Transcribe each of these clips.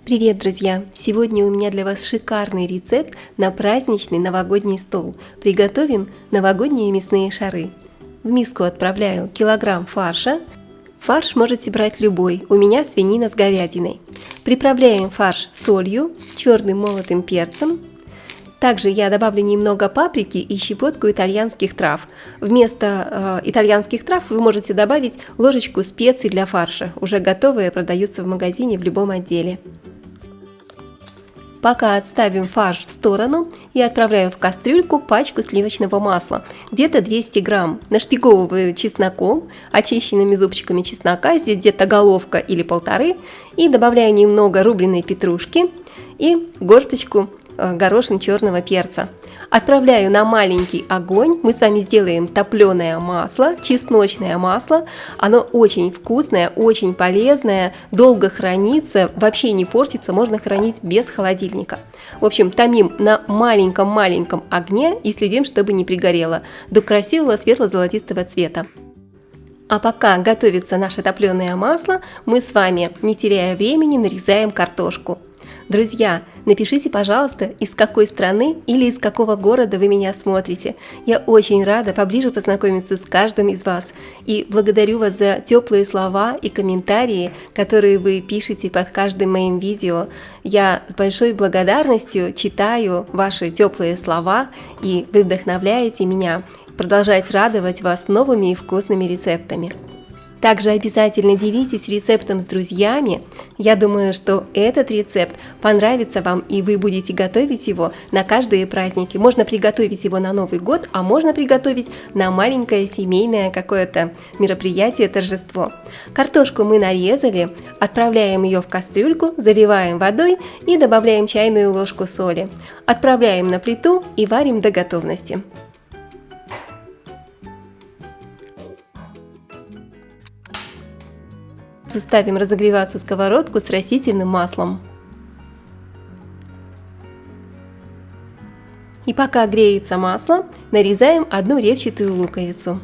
Привет, друзья! Сегодня у меня для вас шикарный рецепт на праздничный новогодний стол. Приготовим новогодние мясные шары. В миску отправляю килограмм фарша. Фарш можете брать любой, у меня свинина с говядиной. Приправляем фарш солью, черным молотым перцем. Также я добавлю немного паприки и щепотку итальянских трав. Вместо итальянских трав вы можете добавить ложечку специй для фарша. Уже готовые продаются в магазине в любом отделе. Пока отставим фарш в сторону и отправляю в кастрюльку пачку сливочного масла, где-то 200 грамм. Нашпиговываю чесноком, очищенными зубчиками чеснока, здесь где-то головка или полторы, и добавляю немного рубленой петрушки и горсточку горошин черного перца. Отправляю на маленький огонь. Мы с вами сделаем топленое масло, чесночное масло. Оно очень вкусное, очень полезное, долго хранится, вообще не портится, можно хранить без холодильника. В общем, томим на маленьком-маленьком огне и следим, чтобы не пригорело, до красивого светло-золотистого цвета. А пока готовится наше топленое масло, мы с вами, не теряя времени, нарезаем картошку. Друзья, напишите, пожалуйста, из какой страны или из какого города вы меня смотрите. Я очень рада поближе познакомиться с каждым из вас. И благодарю вас за теплые слова и комментарии, которые вы пишете под каждым моим видео. Я с большой благодарностью читаю ваши теплые слова, и вы вдохновляете меня продолжать радовать вас новыми и вкусными рецептами. Также обязательно делитесь рецептом с друзьями. Я думаю, что этот рецепт понравится вам, и вы будете готовить его на каждые праздники. Можно приготовить его на Новый год, а можно приготовить на маленькое семейное какое-то мероприятие, торжество. Картошку мы нарезали, отправляем ее в кастрюльку, заливаем водой и добавляем чайную ложку соли. Отправляем на плиту и варим до готовности. Ставим разогреваться сковородку с растительным маслом. И пока греется масло, нарезаем одну репчатую луковицу.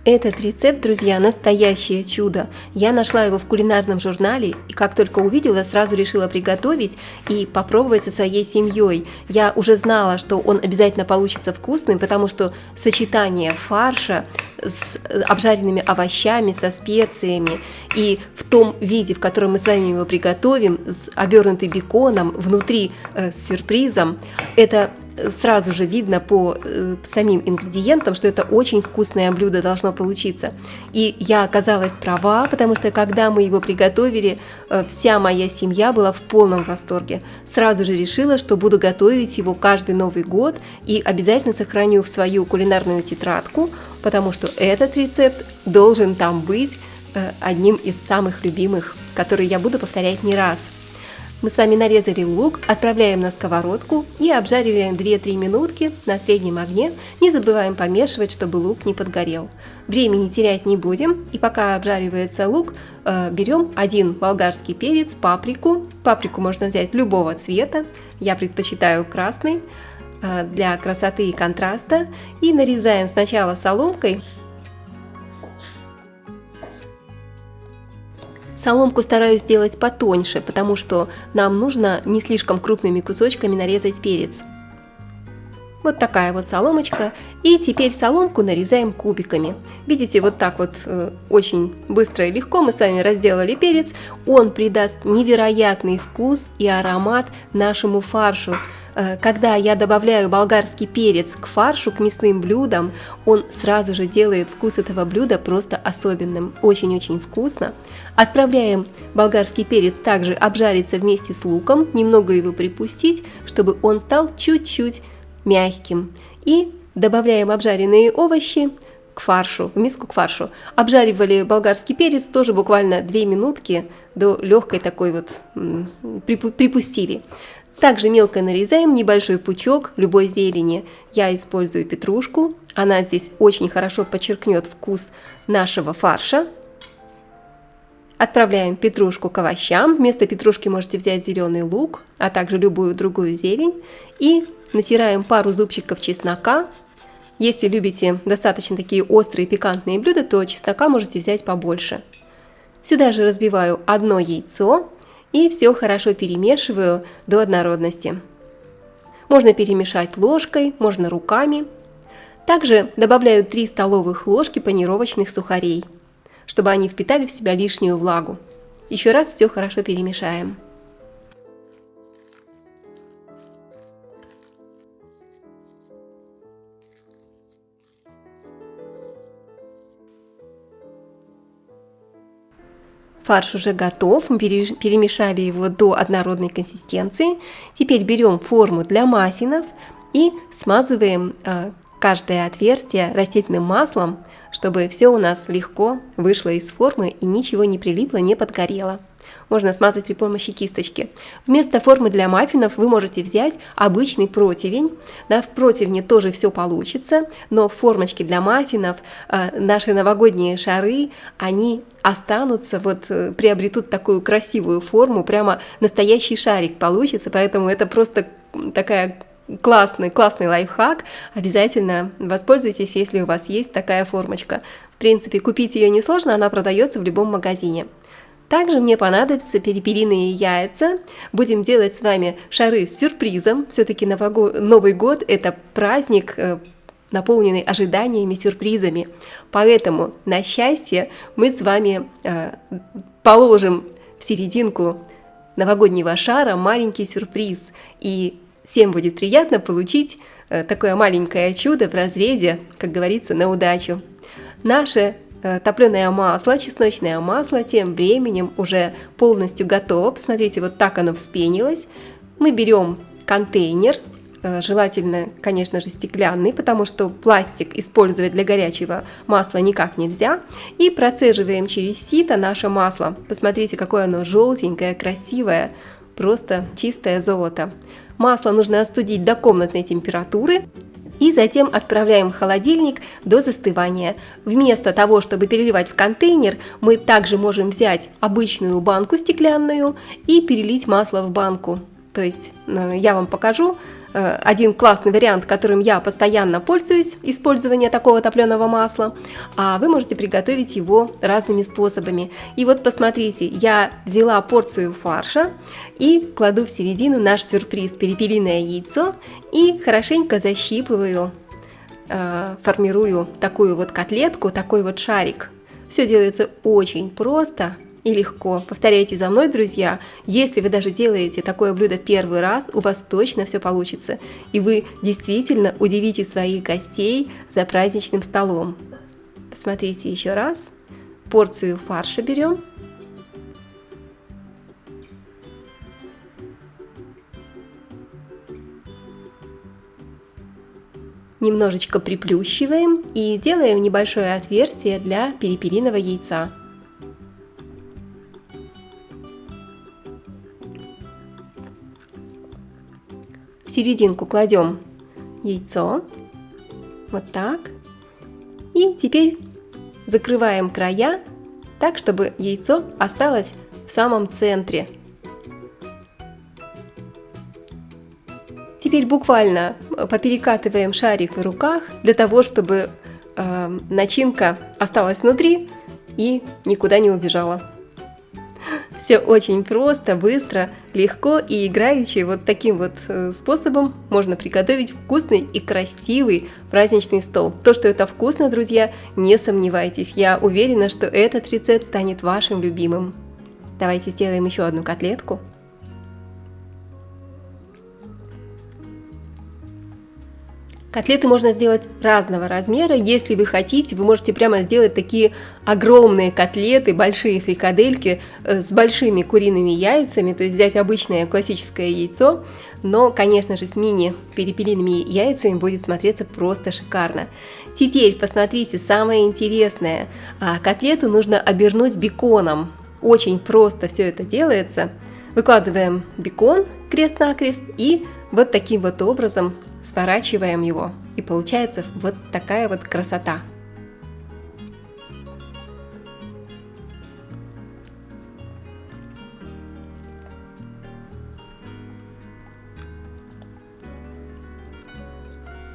Этот рецепт, друзья, настоящее чудо. Я нашла его в кулинарном журнале, и как только увидела, сразу решила приготовить и попробовать со своей семьей. Я уже знала, что он обязательно получится вкусным, потому что сочетание фарша с обжаренными овощами, со специями и в том виде, в котором мы с вами его приготовим, с обернутым беконом, внутри с сюрпризом, это сразу же видно по самим ингредиентам, что это очень вкусное блюдо должно получиться. И я оказалась права, потому что когда мы его приготовили, вся моя семья была в полном восторге. Сразу же решила, что буду готовить его каждый Новый год и обязательно сохраню в свою кулинарную тетрадку, потому что этот рецепт должен там быть одним из самых любимых, который я буду повторять не раз. Мы с вами нарезали лук, отправляем на сковородку и обжариваем 2-3 минутки на среднем огне. Не забываем помешивать, чтобы лук не подгорел. Времени терять не будем, и пока обжаривается лук, берем один болгарский перец, паприку. Паприку можно взять любого цвета, я предпочитаю красный для красоты и контраста. И нарезаем сначала соломкой. Соломку стараюсь сделать потоньше, потому что нам нужно не слишком крупными кусочками нарезать перец. Вот такая вот соломочка. И теперь соломку нарезаем кубиками. Видите, вот так вот очень быстро и легко мы с вами разделали перец. Он придаст невероятный вкус и аромат нашему фаршу. Когда я добавляю болгарский перец к фаршу, к мясным блюдам, он сразу же делает вкус этого блюда просто особенным. Очень-очень вкусно. Отправляем болгарский перец также обжариться вместе с луком, немного его припустить, чтобы он стал чуть-чуть мягким. И добавляем обжаренные овощи к фаршу, в миску к фаршу. Обжаривали болгарский перец тоже буквально 2 минутки до легкой такой вот припустили. Также мелко нарезаем небольшой пучок любой зелени. Я использую петрушку, она здесь очень хорошо подчеркнет вкус нашего фарша. Отправляем петрушку к овощам. Вместо петрушки можете взять зеленый лук, а также любую другую зелень. И натираем пару зубчиков чеснока Если любите достаточно такие острые пикантные блюда, то чеснока можете взять побольше. Сюда же разбиваю одно яйцо и все хорошо перемешиваю до однородности. Можно перемешать ложкой, можно руками. Также добавляю 3 столовых ложки панировочных сухарей, чтобы они впитали в себя лишнюю влагу. Еще раз все хорошо перемешаем. Фарш уже готов, мы перемешали его до однородной консистенции. Теперь берем форму для маффинов и смазываем каждое отверстие растительным маслом, чтобы все у нас легко вышло из формы и ничего не прилипло, не подгорело. Можно смазать при помощи кисточки. Вместо формы для маффинов вы можете взять обычный противень. Да, в противне тоже все получится, но в формочке для маффинов наши новогодние шары, они останутся, приобретут такую красивую форму, прямо настоящий шарик получится, поэтому это просто такая классный лайфхак. Обязательно воспользуйтесь, если у вас есть такая формочка. В принципе, купить ее несложно, она продается в любом магазине. Также мне понадобятся перепелиные яйца. Будем делать с вами шары с сюрпризом. Все-таки Новый год – это праздник, наполненный ожиданиями, сюрпризами. Поэтому на счастье мы с вами положим в серединку новогоднего шара маленький сюрприз. И всем будет приятно получить такое маленькое чудо в разрезе, как говорится, на удачу. Наше топленое масло, чесночное масло тем временем уже полностью готово. Посмотрите, вот так оно вспенилось. Мы берем контейнер, желательно, конечно же, стеклянный, потому что пластик использовать для горячего масла никак нельзя. И процеживаем через сито наше масло. Посмотрите, какое оно желтенькое, красивое, просто чистое золото. Масло нужно остудить до комнатной температуры. И затем отправляем в холодильник до застывания. Вместо того, чтобы переливать в контейнер, мы также можем взять обычную банку стеклянную и перелить масло в банку. То есть я вам покажу один классный вариант, которым я постоянно пользуюсь, использование такого топленого масла, а вы можете приготовить его разными способами. И вот посмотрите, я взяла порцию фарша и кладу в середину наш сюрприз перепелиное яйцо и хорошенько защипываю, формирую такую вот котлетку, такой вот шарик. Все делается очень просто и легко. Повторяйте за мной, друзья. Если вы даже делаете такое блюдо первый раз, у вас точно все получится. И вы действительно удивите своих гостей за праздничным столом. Посмотрите еще раз. Порцию фарша берем. Немножечко приплющиваем и делаем небольшое отверстие для перепелиного яйца. В серединку кладем яйцо, вот так, и теперь закрываем края так, чтобы яйцо осталось в самом центре. Теперь буквально поперекатываем шарик в руках для того, чтобы начинка осталась внутри и никуда не убежала. Все очень просто, быстро, легко и играючи. Вот таким вот способом можно приготовить вкусный и красивый праздничный стол. То, что это вкусно, друзья, не сомневайтесь. Я уверена, что этот рецепт станет вашим любимым. Давайте сделаем еще одну котлетку. Котлеты можно сделать разного размера. Если вы хотите, вы можете прямо сделать такие огромные котлеты, большие фрикадельки с большими куриными яйцами, то есть взять обычное классическое яйцо, но, конечно же, с мини-перепелиными яйцами будет смотреться просто шикарно. Теперь посмотрите, самое интересное. Котлету нужно обернуть беконом. Очень просто все это делается. Выкладываем бекон крест-накрест и вот таким вот образом сворачиваем его, и получается вот такая вот красота.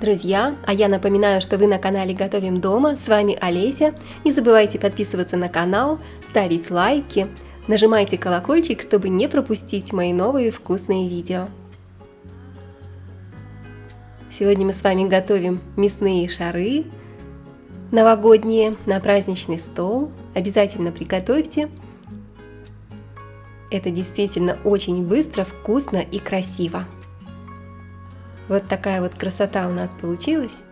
Друзья, а я напоминаю, что вы на канале Готовим дома, с вами Олеся. Не забывайте подписываться на канал, ставить лайки, нажимайте колокольчик, чтобы не пропустить мои новые вкусные видео. Сегодня мы с вами готовим мясные шары новогодние на праздничный стол. Обязательно приготовьте. Это действительно очень быстро, вкусно и красиво. Вот такая вот красота у нас получилась.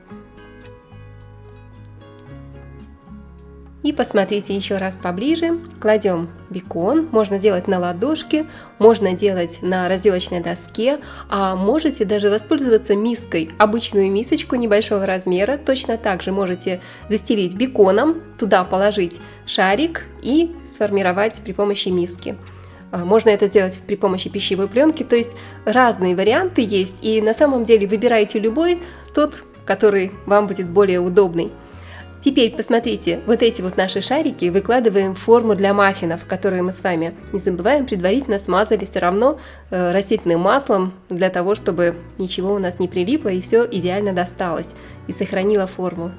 И посмотрите еще раз поближе. Кладем бекон. Можно делать на ладошке, можно делать на разделочной доске, а можете даже воспользоваться миской. Обычную мисочку небольшого размера. Точно так же можете застелить беконом, туда положить шарик и сформировать при помощи миски. Можно это сделать при помощи пищевой пленки, то есть разные варианты есть, и на самом деле выбирайте любой, тот, который вам будет более удобный. Теперь посмотрите, вот эти вот наши шарики выкладываем в форму для маффинов, которые мы с вами, не забываем, предварительно смазали все равно растительным маслом, для того, чтобы ничего у нас не прилипло и все идеально досталось и сохранило форму.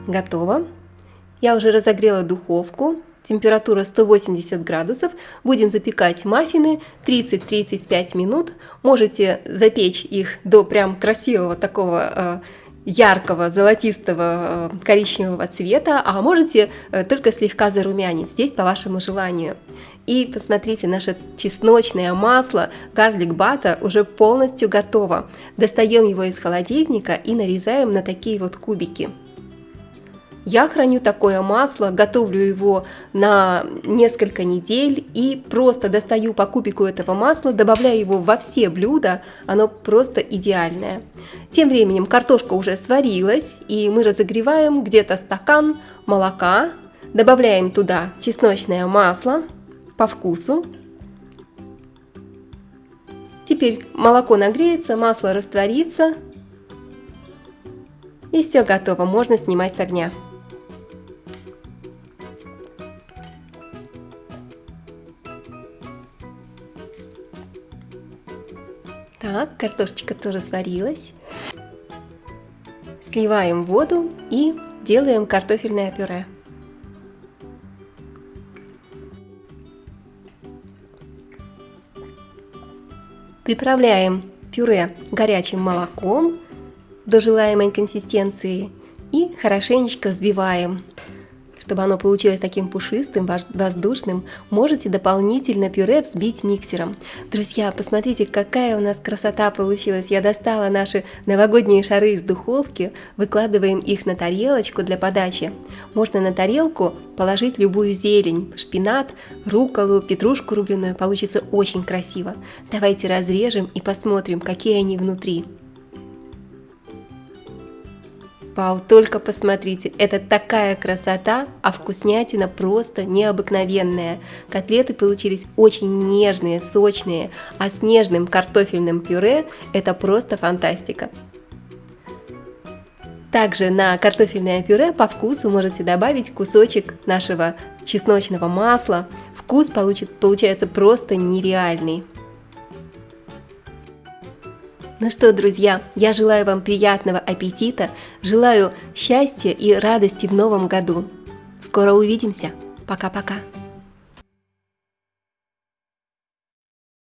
Готово. Я уже разогрела духовку. Температура 180 градусов. Будем запекать маффины 30-35 минут. Можете запечь их до прям красивого такого яркого золотистого коричневого цвета, а можете только слегка зарумянить, здесь по вашему желанию. И посмотрите, наше чесночное масло Garlic Butter уже полностью готово. Достаем его из холодильника и нарезаем на такие вот кубики. Я храню такое масло, готовлю его на несколько недель и просто достаю по кубику этого масла, добавляю его во все блюда, оно просто идеальное. Тем временем картошка уже сварилась, и мы разогреваем где-то стакан молока, добавляем туда чесночное масло по вкусу. Теперь молоко нагреется, масло растворится, и все готово, можно снимать с огня. Так, картошечка тоже сварилась. Сливаем воду и делаем картофельное пюре. Приправляем пюре горячим молоком до желаемой консистенции и хорошенечко взбиваем. Чтобы оно получилось таким пушистым, воздушным, можете дополнительно пюре взбить миксером. Друзья, посмотрите, какая у нас красота получилась. Я достала наши новогодние шары из духовки, выкладываем их на тарелочку для подачи. Можно на тарелку положить любую зелень, шпинат, рукколу, петрушку рубленую, получится очень красиво. Давайте разрежем и посмотрим, какие они внутри. Вау, только посмотрите, это такая красота, а вкуснятина просто необыкновенная. Котлеты получились очень нежные, сочные, а с нежным картофельным пюре это просто фантастика. Также на картофельное пюре по вкусу можете добавить кусочек нашего чесночного масла. Вкус получается просто нереальный. Ну что, друзья, я желаю вам приятного аппетита, желаю счастья и радости в новом году. Скоро увидимся. Пока-пока.